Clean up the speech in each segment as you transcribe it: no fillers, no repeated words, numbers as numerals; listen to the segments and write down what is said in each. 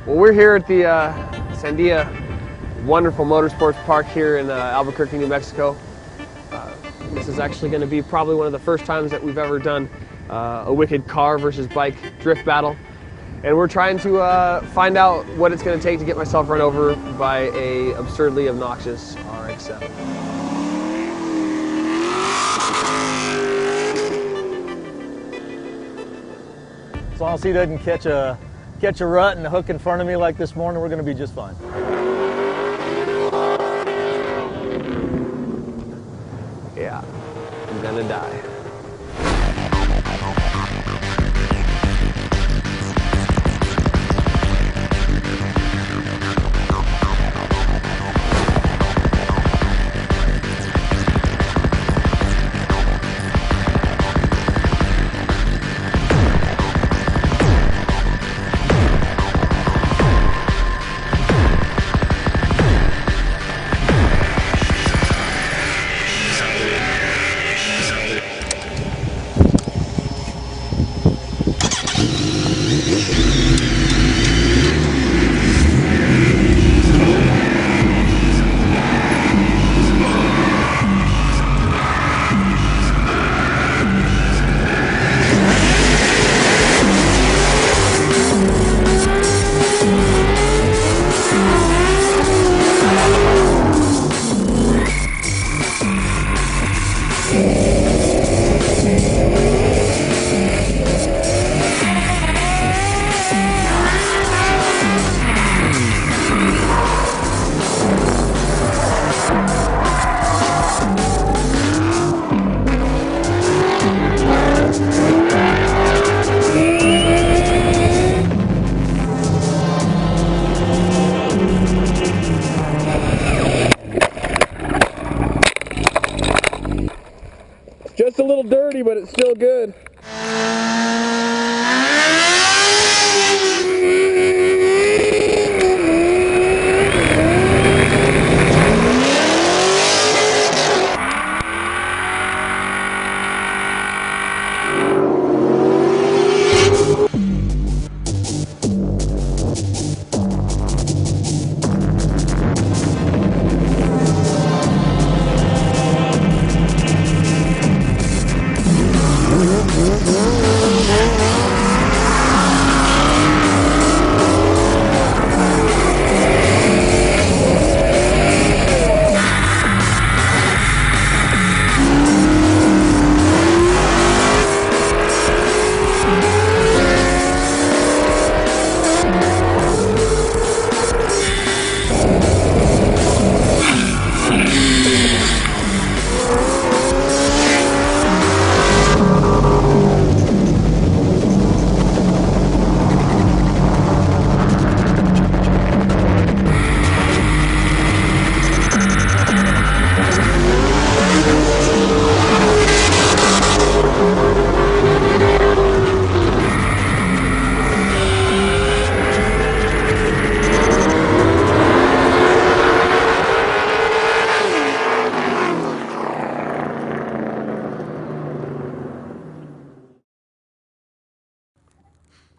Well, we're here at the Sandia wonderful motorsports park here in Albuquerque, New Mexico. This is actually going to be probably one of the first times that we've ever done a wicked car versus bike drift battle. And we're trying to find out what it's going to take to get myself run over by a absurdly obnoxious RX-7. As long as he doesn't catch a rut and a hook in front of me like this morning, we're going to be just fine. Yeah, I'm gonna die. Just a little dirty, but it's still good.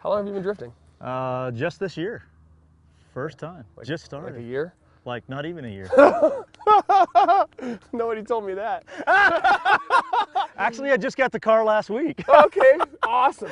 How long have you been drifting? Just this year. First time. Just started. Like a year? Like not even a year. Nobody told me that. Actually, I just got the car last week. Okay, awesome.